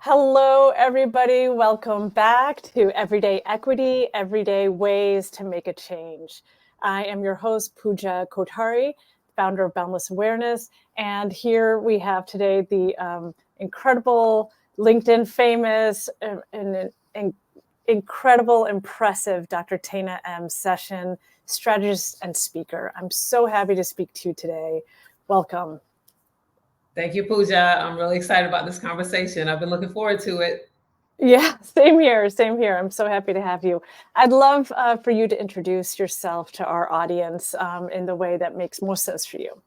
Hello, everybody. Welcome back to Everyday Equity, Everyday Ways to Make a Change. I am your host, Pooja Kothari, founder of Boundless Awareness. And here we have today the incredible, LinkedIn famous, and incredible, impressive Dr. Tana M session, strategist and speaker. I'm so happy to speak to you today. Welcome. Thank you, Pooja. I'm really excited about this conversation. I've been looking forward to it. Yeah, same here. Same here. I'm so happy to have you. I'd love for you to introduce yourself to our audience in the way that makes most sense for you.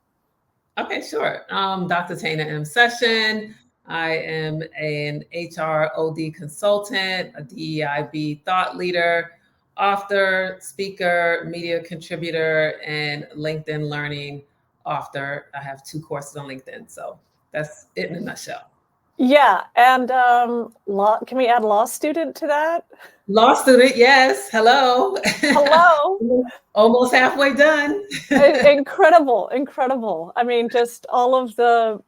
Okay, sure. Dr. Tana M Session. I am an HR OD consultant, a DEIB thought leader, author, speaker, media contributor, and LinkedIn learning author. I have 2 courses on LinkedIn. So that's it in a nutshell. Yeah, and can we add law student to that? Law student, yes. Hello. Hello. Almost halfway done. Incredible, incredible. I mean, just all of the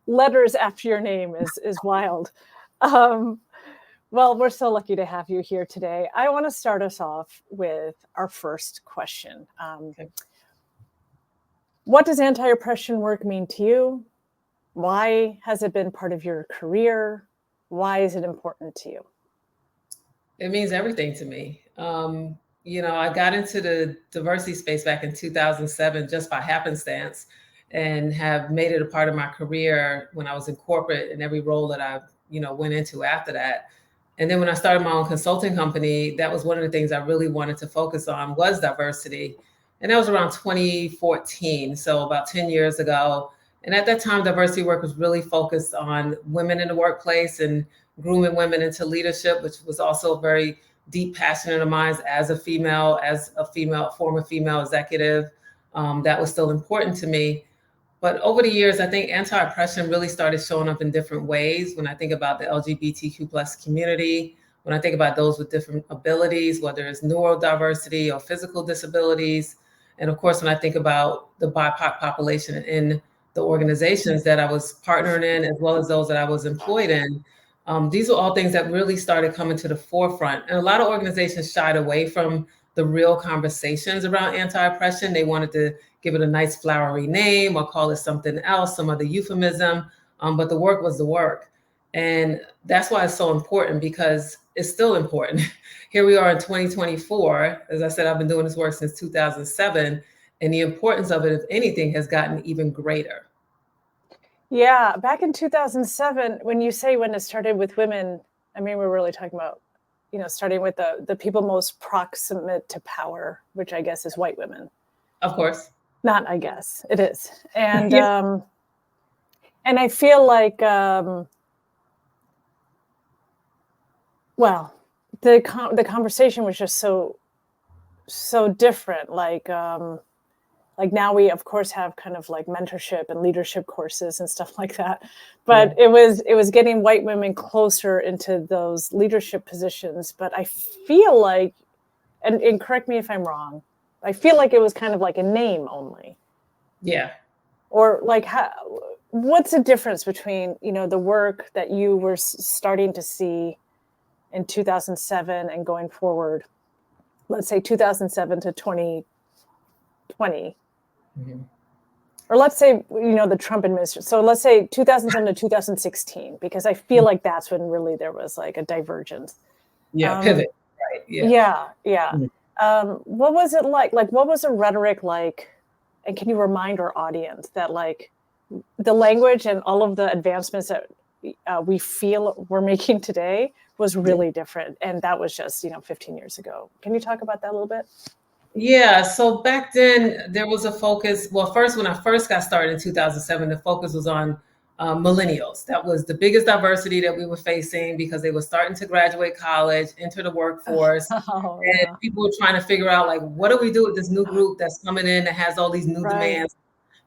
letters after your name is wild. Well, we're so lucky to have you here today. I want to start us off with our first question. Okay. What does anti-oppression work mean to you? Why has it been part of your career? Why is it important to you? It means everything to me. I got into the diversity space back in 2007 just by happenstance and have made it a part of my career when I was in corporate and every role that I, went into after that. And then when I started my own consulting company, that was one of the things I really wanted to focus on was diversity. And that was around 2014, so about 10 years ago. And at that time, diversity work was really focused on women in the workplace and grooming women into leadership, which was also a very deep passion of mine as a former female executive. That was still important to me. But over the years, I think anti-oppression really started showing up in different ways. When I think about the LGBTQ plus community, when I think about those with different abilities, whether it's neurodiversity or physical disabilities, and of course, when I think about the BIPOC population in the organizations that I was partnering in, as well as those that I was employed in, these are all things that really started coming to the forefront. And a lot of organizations shied away from the real conversations around anti-oppression. They wanted to give it a nice flowery name or call it something else, some other euphemism. But the work was the work. And that's why it's so important, because it's still important. Here we are in 2024. As I said, I've been doing this work since 2007. And the importance of it, if anything, has gotten even greater. Yeah, back in 2007, when you say when it started with women, I mean, we're really talking about, starting with the people most proximate to power, which I guess is white women. Of course. Not, I guess, it is. And Yeah. and I feel like, well, the conversation was just so different. Like now we of course have kind of like mentorship and leadership courses and stuff like that, but it was getting white women closer into those leadership positions. But I feel like, and correct me if I'm wrong, I feel like it was kind of like a name only. Yeah. Or like, what's the difference between the work that you were starting to see in 2007 and going forward, let's say 2007 to 2020? Mm-hmm. Or let's say, the Trump administration. So let's say 2007 to 2016, because I feel like that's when really there was like a divergence. Yeah, pivot. Right. Yeah. What was it like? Like, what was the rhetoric like? And can you remind our audience that like the language and all of the advancements that we feel we're making today was really different. And that was just, 15 years ago. Can you talk about that a little bit? Yeah, so back then there was a focus. Well, first, when I first got started in 2007, the focus was on millennials. That was the biggest diversity that we were facing, because they were starting to graduate college, enter the workforce, and people were trying to figure out, like, what do we do with this new group that's coming in that has all these new demands?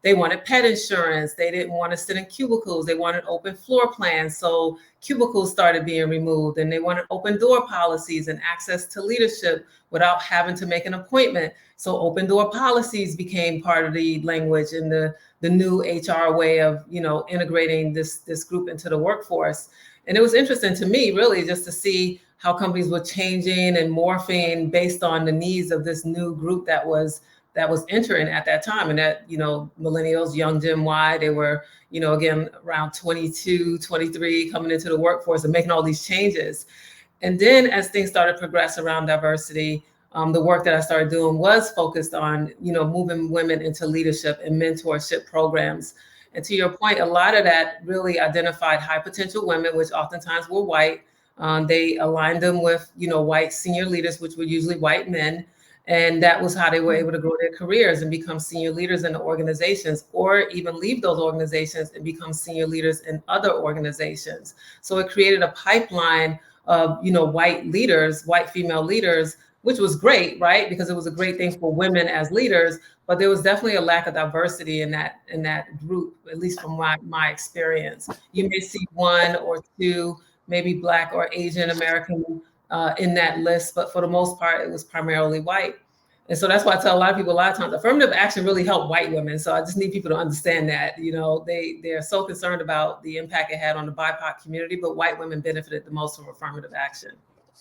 They wanted pet insurance. They didn't want to sit in cubicles. They wanted open floor plans. So cubicles started being removed, and they wanted open door policies and access to leadership without having to make an appointment. So open door policies became part of the language and the new HR way of, integrating this group into the workforce. And it was interesting to me, really, just to see how companies were changing and morphing based on the needs of this new group that was entering at that time. And that, millennials, young Gen Y, they were, again, around 22, 23, coming into the workforce and making all these changes. And then as things started to progress around diversity, the work that I started doing was focused on, moving women into leadership and mentorship programs. And to your point, a lot of that really identified high potential women, which oftentimes were white. They aligned them with, white senior leaders, which were usually white men. And that was how they were able to grow their careers and become senior leaders in the organizations, or even leave those organizations and become senior leaders in other organizations. So it created a pipeline of, white leaders, white female leaders, which was great, right? Because it was a great thing for women as leaders, but there was definitely a lack of diversity in that group, at least from my experience. You may see one or two, maybe Black or Asian American in that list, but for the most part, it was primarily white. And so that's why I tell a lot of people, a lot of times, affirmative action really helped white women. So I just need people to understand that, they're so concerned about the impact it had on the BIPOC community, but white women benefited the most from affirmative action.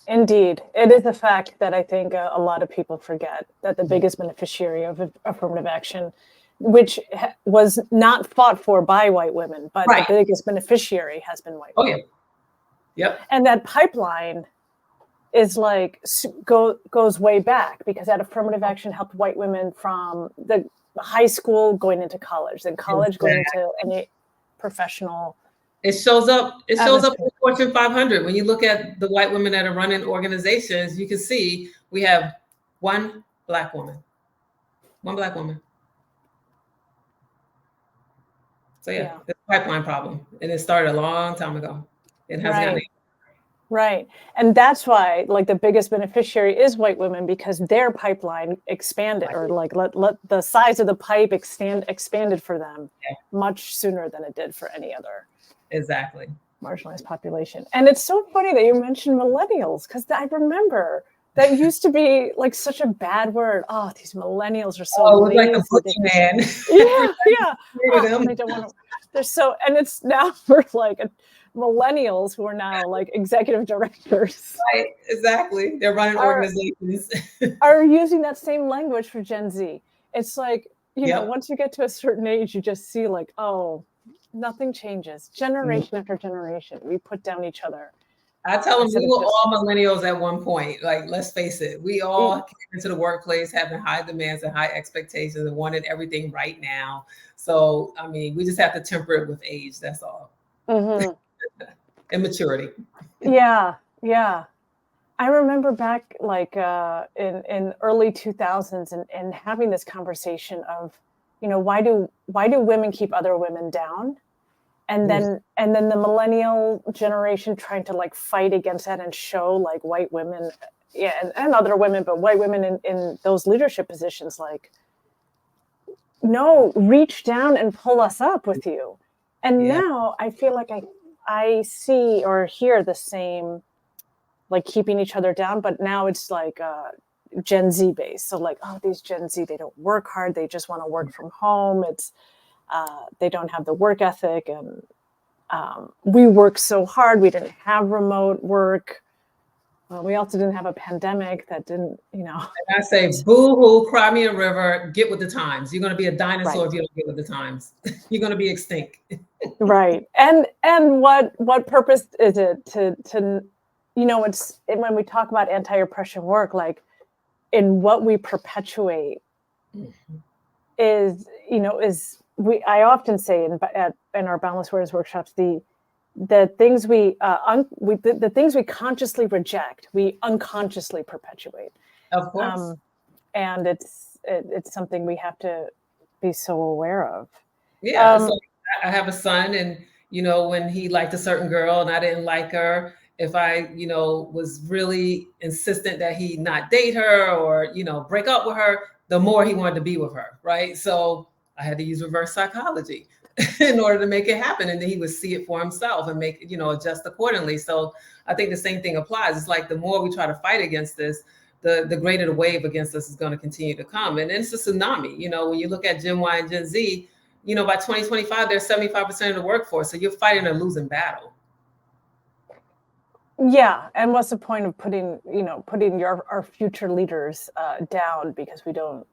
Indeed. It is a fact that I think a lot of people forget, that the biggest beneficiary of affirmative action, which was not fought for by white women, but the biggest beneficiary has been white women. Oh, yeah. Yep. And that pipeline is goes way back, because that affirmative action helped white women from the high school going into college, then college going into any professional. It shows up in the Fortune 500. When you look at the white women that are running organizations, you can see we have one Black woman. So it's a pipeline problem, and it started a long time ago. It has gotten. Right. And that's why, the biggest beneficiary is white women, because their pipeline expanded, or let the size of the pipe expanded for them much sooner than it did for any other marginalized population. And it's so funny that you mentioned millennials, because I remember that used to be such a bad word. Oh, these millennials are so lazy. Like the butch man. Yeah. They don't want to. They're so, and it's now we're millennials who are now executive directors. Right, exactly. They're running organizations. Are using that same language for Gen Z. It's once you get to a certain age, you just see nothing changes. Generation after generation, we put down each other. I tell them we were all millennials at one point. Let's face it, we all came into the workplace having high demands and high expectations and wanted everything right now. So, we just have to temper it with age. That's all. Mm-hmm. And maturity. Yeah. I remember back in early 2000s and having this conversation of, why do women keep other women down? And then the millennial generation trying to fight against that and show white women, and other women, but white women in those leadership positions, no, reach down and pull us up with you. And now I feel like I see or hear the same, keeping each other down, but now it's Gen Z based. So these Gen Z, they don't work hard. They just want to work from home. It's, they don't have the work ethic, and we work so hard. We didn't have remote work. We also didn't have a pandemic that didn't, And I say, boo-hoo, cry me a river, get with the times. You're going to be a dinosaur if you don't get with the times. You're going to be extinct. Right. And what purpose is it to it's when we talk about anti-oppression work, in what we perpetuate is I often say in our Boundless Awareness workshops, the things the things we consciously reject, we unconsciously perpetuate. Of course. And it's something we have to be so aware of. Yeah. So I have a son, and when he liked a certain girl and I didn't like her, if I was really insistent that he not date her or break up with her, the more he wanted to be with her, right? So I had to use reverse psychology in order to make it happen. And then he would see it for himself and make, adjust accordingly. So I think the same thing applies. It's like the more we try to fight against this, the greater the wave against us is going to continue to come. And it's a tsunami. When you look at Gen Y and Gen Z, by 2025, they're 75% of the workforce. So you're fighting a losing battle. Yeah. And what's the point of putting our future leaders down because we don't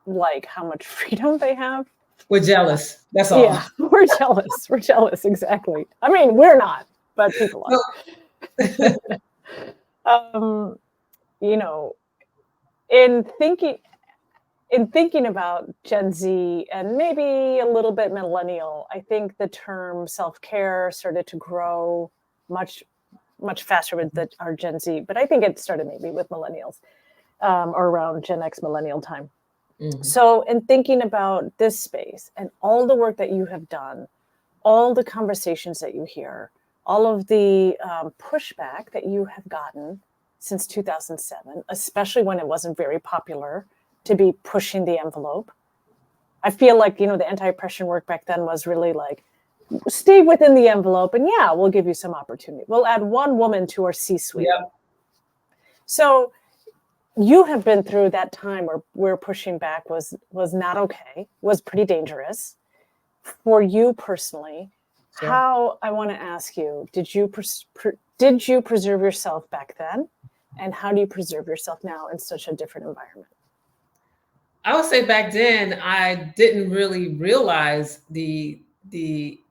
like how much freedom they have? We're jealous. That's all. Yeah, we're jealous. We're jealous. Exactly. I mean, we're not, but people are. In thinking about Gen Z and maybe a little bit millennial, I think the term self-care started to grow much faster with our Gen Z, but I think it started maybe with millennials or around Gen X millennial time. Mm-hmm. So in thinking about this space and all the work that you have done, all the conversations that you hear, all of the pushback that you have gotten since 2007, especially when it wasn't very popular to be pushing the envelope. I feel like, the anti-oppression work back then was really like, stay within the envelope and yeah, we'll give you some opportunity. We'll add one woman to our C-suite. Yep. So you have been through that time where pushing back was not okay, was pretty dangerous. For you personally, sure. How, I want to ask you, did you preserve yourself back then? And how do you preserve yourself now in such a different environment? I would say back then, I didn't really realize the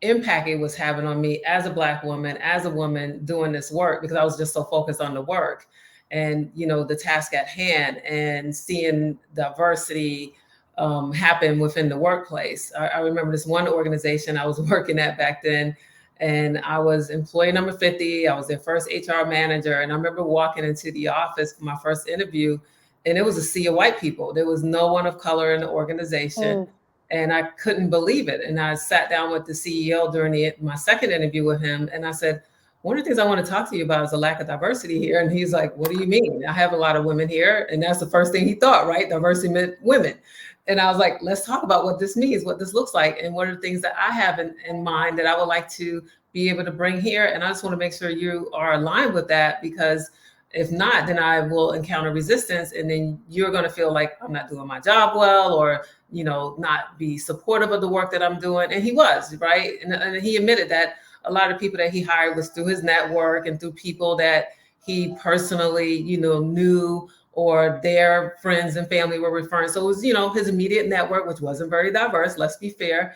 impact it was having on me as a Black woman, as a woman doing this work, because I was just so focused on the work and, the task at hand and seeing diversity happen within the workplace. I remember this one organization I was working at back then, and I was employee number 50. I was their first HR manager. And I remember walking into the office for my first interview, and it was a sea of white people. There was no one of color in the organization. And I couldn't believe it. And I sat down with the CEO during my second interview with him. And I said, one of the things I want to talk to you about is the lack of diversity here. And he's like, what do you mean? I have a lot of women here. And that's the first thing he thought, right? Diversity meant women. And I was like, let's talk about what this means, what this looks like, and what are the things that I have in mind that I would like to be able to bring here. And I just want to make sure you are aligned with that, because if not, then I will encounter resistance. And then you're going to feel like I'm not doing my job well, or, not be supportive of the work that I'm doing. And he was, right? And he admitted that a lot of people that he hired was through his network and through people that he personally, knew, or their friends and family were referring. So it was, his immediate network, which wasn't very diverse. Let's be fair.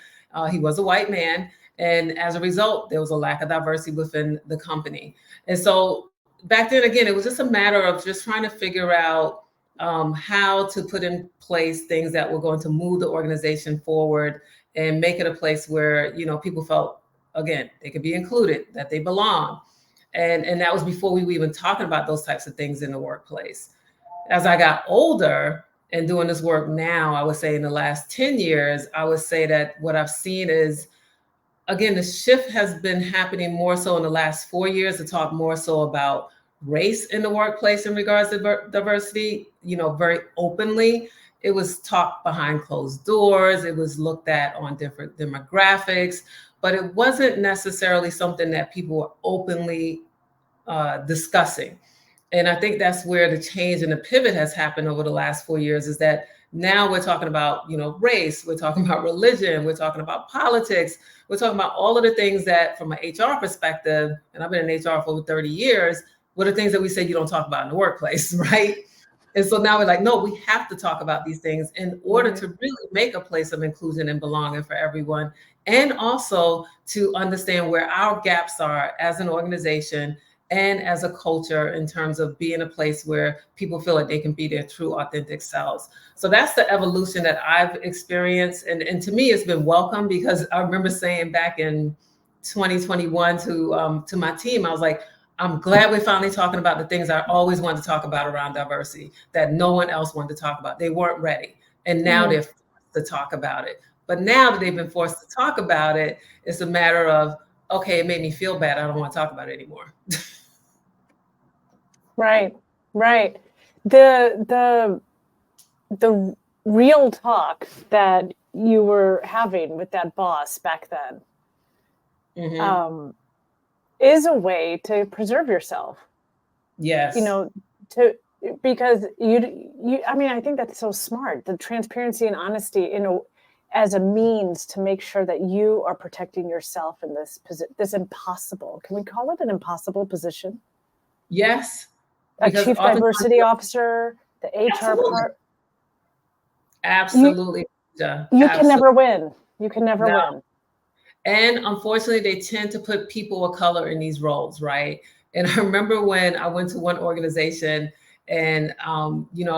He was a white man. And as a result, there was a lack of diversity within the company. And so back then, again, it was just a matter of just trying to figure out how to put in place things that were going to move the organization forward and make it a place where, people felt, again, they could be included, that they belong. And that was before we were even talking about those types of things in the workplace. As I got older and doing this work now, I would say in the last 10 years, I would say that what I've seen is, again, the shift has been happening more so in the last 4 years to talk more so about race in the workplace in regards to diversity, very openly. It was talked behind closed doors. It was looked at on different demographics, but it wasn't necessarily something that people were openly discussing. And I think that's where the change and the pivot has happened over the last 4 years, is that now we're talking about, race, we're talking about religion, we're talking about politics, we're talking about all of the things that from an HR perspective, and I've been in HR for over 30 years, what are things that we say you don't talk about in the workplace, right? And so now we're like, no, we have to talk about these things in order to really make a place of inclusion and belonging for everyone. And also to understand where our gaps are as an organization and as a culture in terms of being a place where people feel like they can be their true, authentic selves. So that's the evolution that I've experienced. And to me, it's been welcome, because I remember saying back in 2021 to my team, I was like, I'm glad we're finally talking about the things I always wanted to talk about around diversity that no one else wanted to talk about. They weren't ready. And now they're forced to talk about it. But now that they've been forced to talk about it, it's a matter of, okay, it made me feel bad. I don't want to talk about it anymore. Right. The real talk that you were having with that boss back then is a way to preserve yourself. Yes. Because I mean, I think that's so smart. The transparency and honesty, as a means to make sure that you are protecting yourself in this impossible. Can we call it an impossible position? Yes. A chief diversity officer, the HR part. Absolutely. You can never win. You can never win. And unfortunately, they tend to put people of color in these roles, right? And I remember when I went to one organization and, I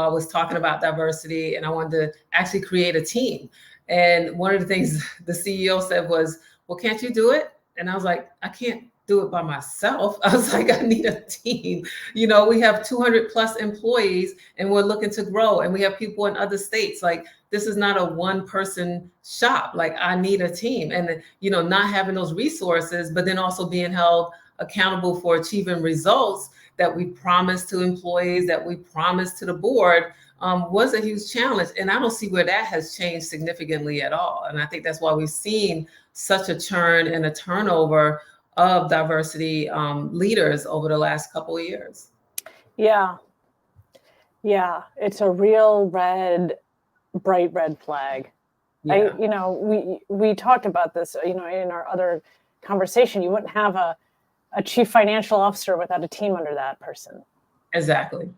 was talking about diversity and I wanted to actually create a team. And one of the things the CEO said was, well, can't you do it? And I was like, I can't do it by myself. I was like, I need a team. We have 200 plus employees and we're looking to grow and we have people in other states. Like, this is not a one person shop. Like, I need a team. And, not having those resources, but then also being held accountable for achieving results that we promised to employees, that we promised to the board, was a huge challenge. And I don't see where that has changed significantly at all. And I think that's why we've seen such a churn and a turnover of diversity leaders over the last couple of years. Yeah. It's a real bright red flag. Yeah. We talked about this, in our other conversation. You wouldn't have a chief financial officer without a team under that person. Exactly.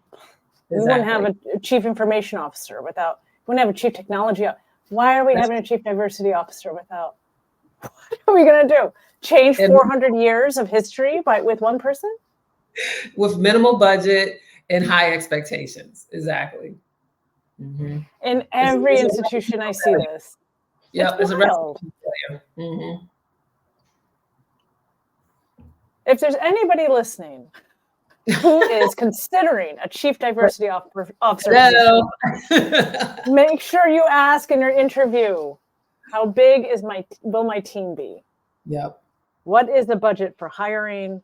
You wouldn't have a chief information officer you wouldn't have a chief technology. Why are we having a chief diversity officer without? What are we going to do? Change 400 years of history with one person? With minimal budget and high expectations. Exactly. Mm-hmm. In every institution, I see this. Yeah, it's a wild. Mm-hmm. If there's anybody listening who is considering a chief diversity officer position, make sure you ask in your interview, how big will my team be? Yep. What is the budget for hiring?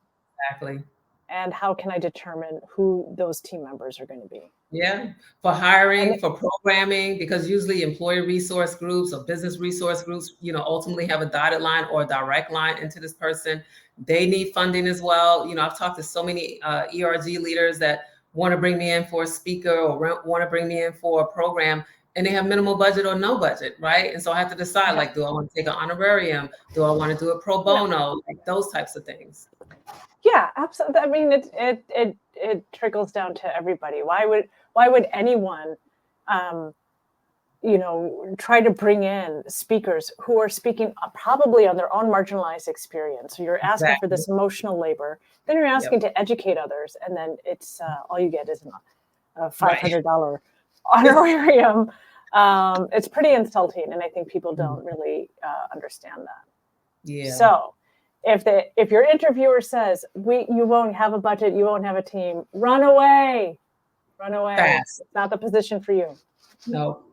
Exactly. And how can I determine who those team members are going to be? Yeah, for hiring, for programming, because usually employee resource groups or business resource groups, ultimately have a dotted line or a direct line into this person. They need funding as well. I've talked to so many ERG leaders that want to bring me in for a speaker or want to bring me in for a program, and they have minimal budget or no budget, right? And so I have to decide, like, do I want to take an honorarum? Do I want to do it pro bono? Like those types of things. Yeah, absolutely. I mean, it trickles down to everybody. Why would anyone, try to bring in speakers who are speaking probably on their own marginalized experience? So you're asking for this emotional labor, then you're asking to educate others, and then it's all you get is a $500 honorarium. It's pretty insulting, and I think people don't really understand that. Yeah. So if your interviewer says you won't have a budget, you won't have a team, run away. Fast. It's not the position for you. No.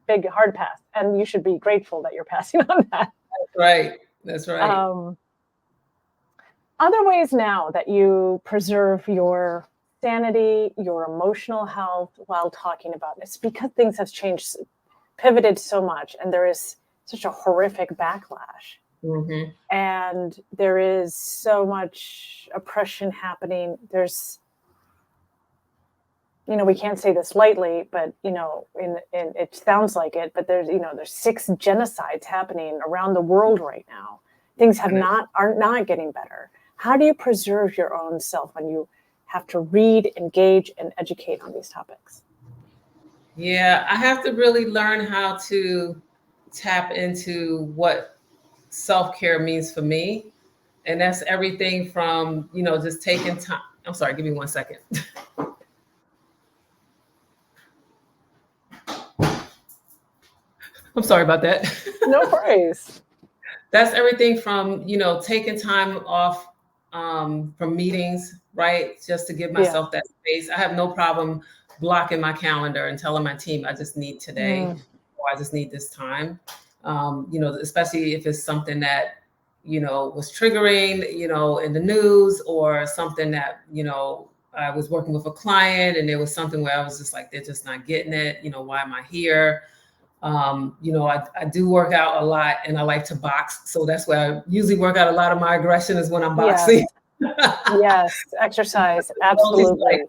Big hard pass, and you should be grateful that you're passing on that. That's right. Other ways now that you preserve your sanity, your emotional health while talking about this, because things have changed, pivoted so much, and there is such a horrific backlash. Mm-hmm. And there is so much oppression happening. There's, we can't say this lightly, but, it sounds like it, but there's 6 genocides happening around the world right now. Things are not getting better. How do you preserve your own self when you have to read, engage, and educate on these topics? Yeah, I have to really learn how to tap into what self-care means for me. And that's everything from, just taking time. I'm sorry, give me 1 second. I'm sorry about that. No worries. That's everything from, taking time off from meetings, right? Just to give myself that space. I have no problem blocking my calendar and telling my team, I just need today, or I just need this time. Especially if it's something that, was triggering, in the news, or something that, I was working with a client and there was something where I was just like, they're just not getting it. Why am I here? I do work out a lot and I like to box. So that's where I usually work out a lot of my aggression is when I'm boxing. Yes, exercise, absolutely.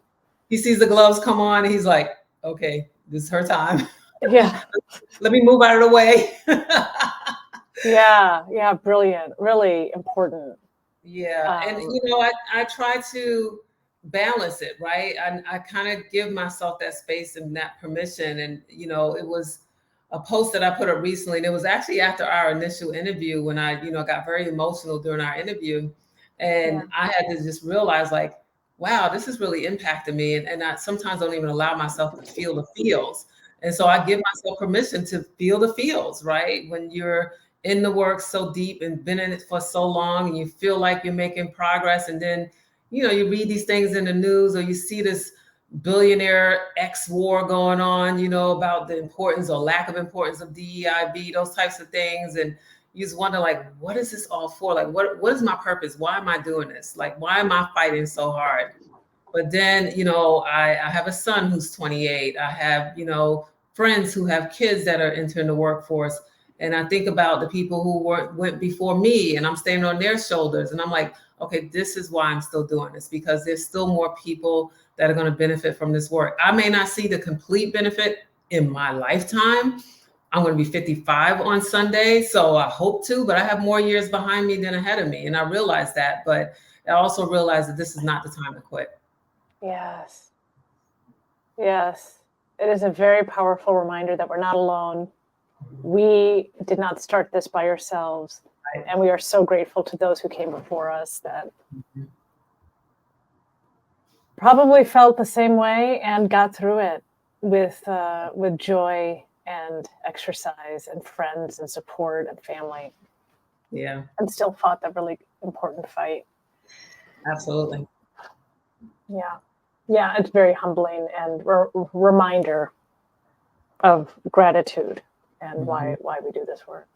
He sees the gloves come on and he's like, okay, this is her time. Yeah. Let me move out of the way. Yeah, brilliant. Really important. Yeah. And, I try to balance it, right? I kind of give myself that space and that permission. And, it was a post that I put up recently, and it was actually after our initial interview when I, got very emotional during our interview. And I had to just realize, like, wow, this is really impacting me. And I sometimes don't even allow myself to feel the feels. And so I give myself permission to feel the feels, right? When you're in the work so deep and been in it for so long and you feel like you're making progress, and then you read these things in the news or you see this billionaire X war going on, about the importance or lack of importance of DEIB, those types of things. And you just wonder, like, what is this all for? Like, what is my purpose? Why am I doing this? Like, why am I fighting so hard? But then, I have a son who's 28. I have, friends who have kids that are entering the workforce. And I think about the people who went before me, and I'm standing on their shoulders. And I'm like, okay, this is why I'm still doing this, because there's still more people that are going to benefit from this work. I may not see the complete benefit in my lifetime. I'm going to be 55 on Sunday, so I hope to, but I have more years behind me than ahead of me. And I realize that, but I also realize that this is not the time to quit. Yes. It is a very powerful reminder that we're not alone. We did not start this by ourselves. Right. And we are so grateful to those who came before us that probably felt the same way and got through it with joy and exercise and friends and support and family. Yeah. And still fought that really important fight. Absolutely. Yeah, it's very humbling and reminder of gratitude and why we do this work.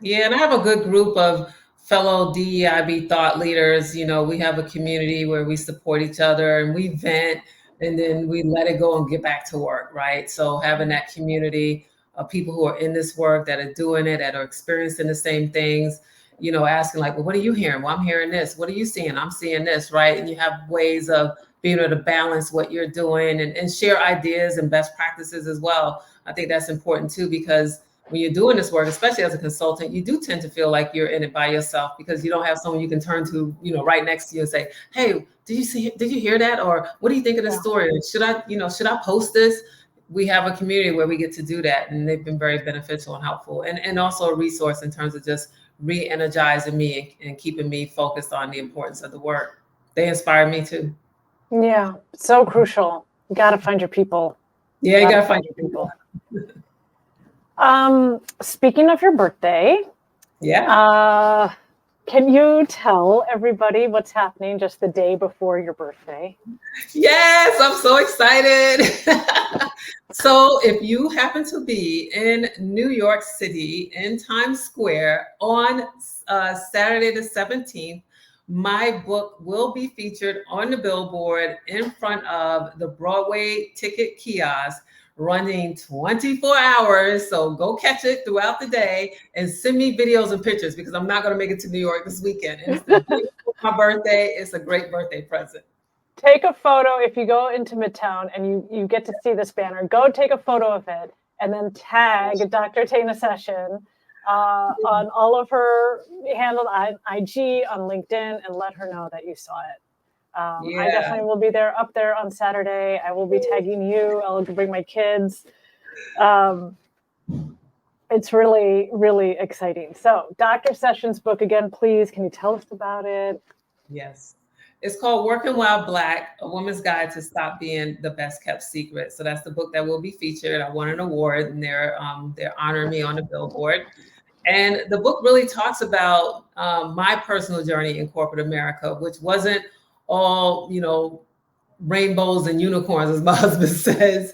Yeah, and I have a good group of fellow DEIB thought leaders. We have a community where we support each other and we vent and then we let it go and get back to work, right? So having that community of people who are in this work, that are doing it, that are experiencing the same things, asking like, well, what are you hearing? Well, I'm hearing this. What are you seeing? I'm seeing this, right? And you have ways of being able to balance what you're doing and share ideas and best practices as well. I think that's important too, because when you're doing this work, especially as a consultant, you do tend to feel like you're in it by yourself because you don't have someone you can turn to, right next to you and say, hey, did you hear that? Or what do you think of this story? Should I post this? We have a community where we get to do that. And they've been very beneficial and helpful, and also a resource in terms of just re-energizing me and keeping me focused on the importance of the work. They inspire me too. Yeah, so crucial. You got to find your people. Yeah, you got to find your people. Speaking of your birthday, can you tell everybody what's happening just the day before your birthday? Yes, I'm so excited. So if you happen to be in New York City in Times Square on Saturday the 17th, my book will be featured on the billboard in front of the Broadway ticket kiosk, running 24 hours. So go catch it throughout the day and send me videos and pictures, because I'm not going to make it to New York this weekend. And it's the day before my birthday. It's a great birthday present. Take a photo if you go into Midtown and you get to see this banner. Go take a photo of it and then tag Dr. Tana Session on all of her handles on IG, on LinkedIn, and let her know that you saw it. I definitely will be up there on Saturday. I will be tagging you. I'll bring my kids. It's really, really exciting. So Dr. Sessions' book again, please, can you tell us about it? Yes. It's called Working While Black, A Woman's Guide to Stop Being the Best Kept Secret. So that's the book that will be featured. I won an award and they're honoring me on the billboard. And the book really talks about my personal journey in corporate America, which wasn't all, rainbows and unicorns, as my husband says.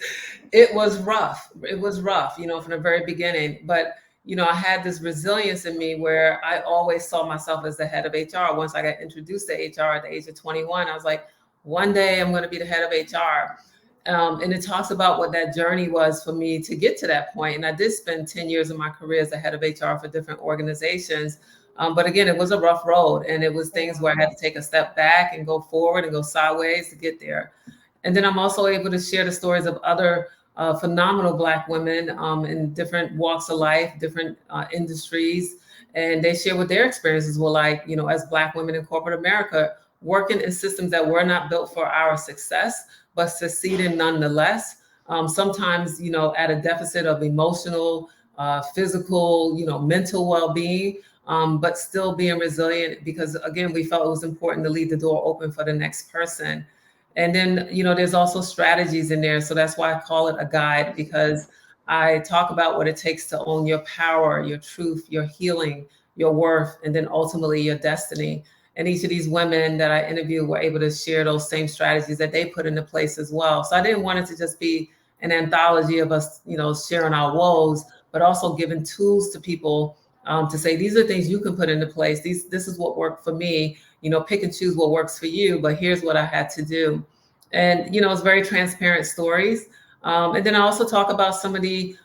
It was rough. It was rough, from the very beginning. But I had this resilience in me where I always saw myself as the head of HR. Once I got introduced to HR at the age of 21, I was like, one day I'm going to be the head of HR. And it talks about what that journey was for me to get to that point. And I did spend 10 years of my career as a head of HR for different organizations. But again, it was a rough road, and it was things where I had to take a step back and go forward and go sideways to get there. And then I'm also able to share the stories of other phenomenal Black women in different walks of life, different industries. And they share what their experiences were like, as Black women in corporate America, working in systems that were not built for our success, but succeeding nonetheless. Sometimes, at a deficit of emotional, physical, mental well-being, but still being resilient because, again, we felt it was important to leave the door open for the next person. And then, there's also strategies in there. So that's why I call it a guide, because I talk about what it takes to own your power, your truth, your healing, your worth, and then ultimately your destiny. And each of these women that I interviewed were able to share those same strategies that they put into place as well. So I didn't want it to just be an anthology of us, sharing our woes, but also giving tools to people to say, these are things you can put into place. This is what worked for me. Pick and choose what works for you, but here's what I had to do. And, it's very transparent stories. And then I also talk about some of the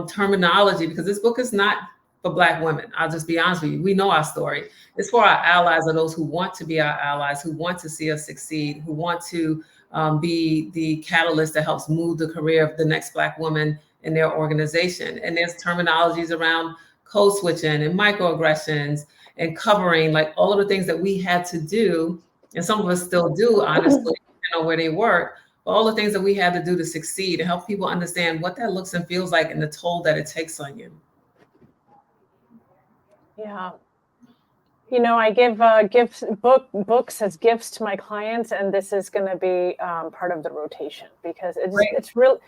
terminology, because this book is not for Black women. I'll just be honest with you. We know our story. It's for our allies, or those who want to be our allies, who want to see us succeed, who want to be the catalyst that helps move the career of the next Black woman in their organization. And there's terminologies around code switching and microaggressions and covering, like all of the things that we had to do, and some of us still do, honestly, where they work, but all the things that we had to do to succeed and help people understand what that looks and feels like and the toll that it takes on you. Yeah. I give books as gifts to my clients, and this is going to be part of the rotation, because it's real.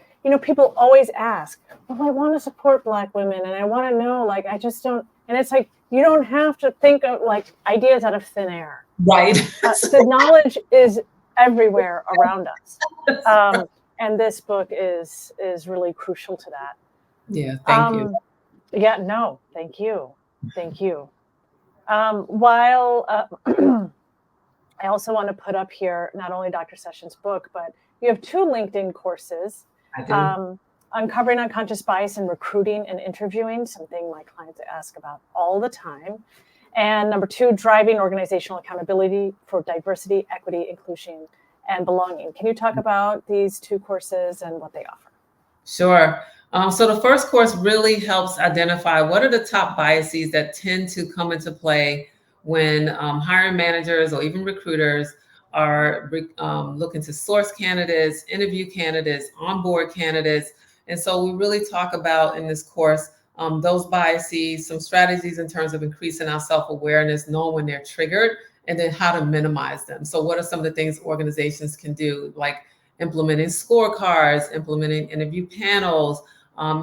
People always ask, well, I want to support Black women, and I want to know, like, I just don't. And it's like, you don't have to think of like ideas out of thin air. Right. The knowledge is everywhere around us. And this book is really crucial to that. Yeah. Thank you. Yeah, no, thank you. Thank you. While I also want to put up here not only Dr. Sessions' book, but you have 2 LinkedIn courses. I do. Uncovering unconscious bias in recruiting and interviewing, something my clients ask about all the time. And number 2, driving organizational accountability for diversity, equity, inclusion, and belonging. Can you talk about these 2 courses and what they offer? Sure. So the first course really helps identify what are the top biases that tend to come into play when hiring managers or even recruiters are looking to source candidates, interview candidates, onboard candidates. And so we really talk about in this course those biases, some strategies in terms of increasing our self-awareness, knowing when they're triggered, and then how to minimize them. So what are some of the things organizations can do, like implementing scorecards, implementing interview panels,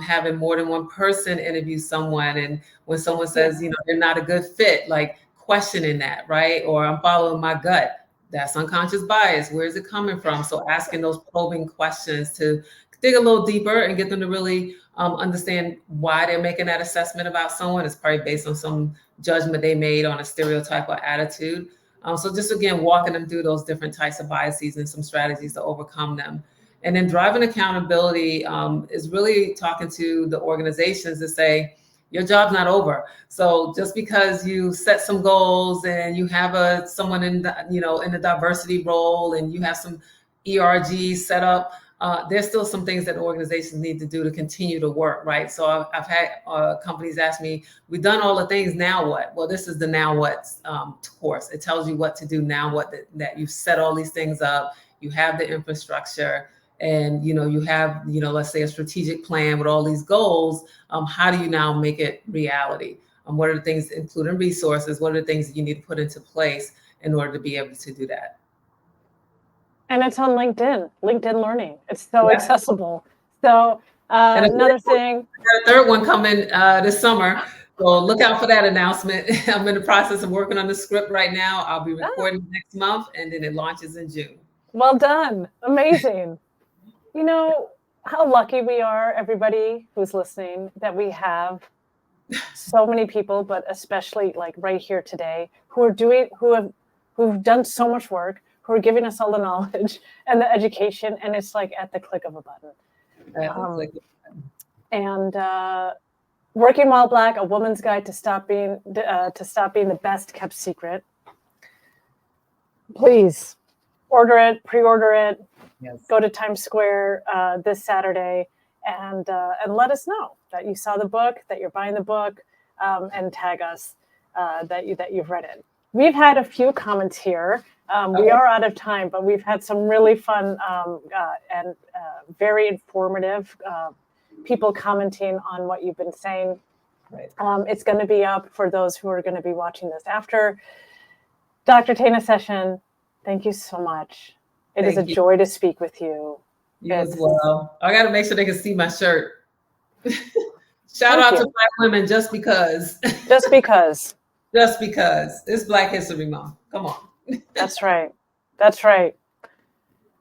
having more than one person interview someone. And when someone says, they're not a good fit, like questioning that, right? Or I'm following my gut. That's unconscious bias. Where is it coming from? So asking those probing questions to dig a little deeper and get them to really understand why they're making that assessment about someone. It's probably based on some judgment they made on a stereotype or attitude. So just, again, walking them through those different types of biases and some strategies to overcome them. And then driving accountability is really talking to the organizations to say, your job's not over. So just because you set some goals and you have someone in the, in the diversity role, and you have some ERG set up, there's still some things that organizations need to do to continue to work, right? So I've had companies ask me, we've done all the things, now what? Well, this is the now what course. It tells you what to do now, that you've set all these things up, you have the infrastructure, and you have, let's say, a strategic plan with all these goals. How do you now make it reality? What are the things, including resources, what are the things that you need to put into place in order to be able to do that? And it's on LinkedIn Learning. It's so accessible. So another thing. A third one coming this summer. So look out for that announcement. I'm in the process of working on the script right now. I'll be recording next month, and then it launches in June. Well done. Amazing. How lucky we are, everybody who's listening, that we have so many people, but especially like right here today, who've done so much work, who are giving us all the knowledge and the education, and it's like at the click of a button. And Working While Black: A Woman's Guide to Stop Being the Best Kept Secret. Please order it, pre-order it. Yes. Go to Times Square this Saturday and let us know that you saw the book, that you're buying the book, and tag us that you've read it. We've had a few comments here. We are out of time, but we've had some really fun and very informative people commenting on what you've been saying. Right. It's going to be up for those who are going to be watching this after. Dr. Tana Session, thank you so much. It is a joy to speak with you. You as well. I got to make sure they can see my shirt. Shout out to Black women just because. Just because. Just because. It's Black History Month. Come on. That's right. That's right.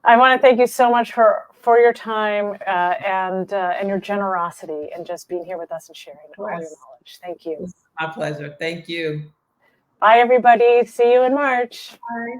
I want to thank you so much for your time and your generosity and just being here with us and sharing all your knowledge. Thank you. It's my pleasure. Thank you. Bye, everybody. See you in March. Bye.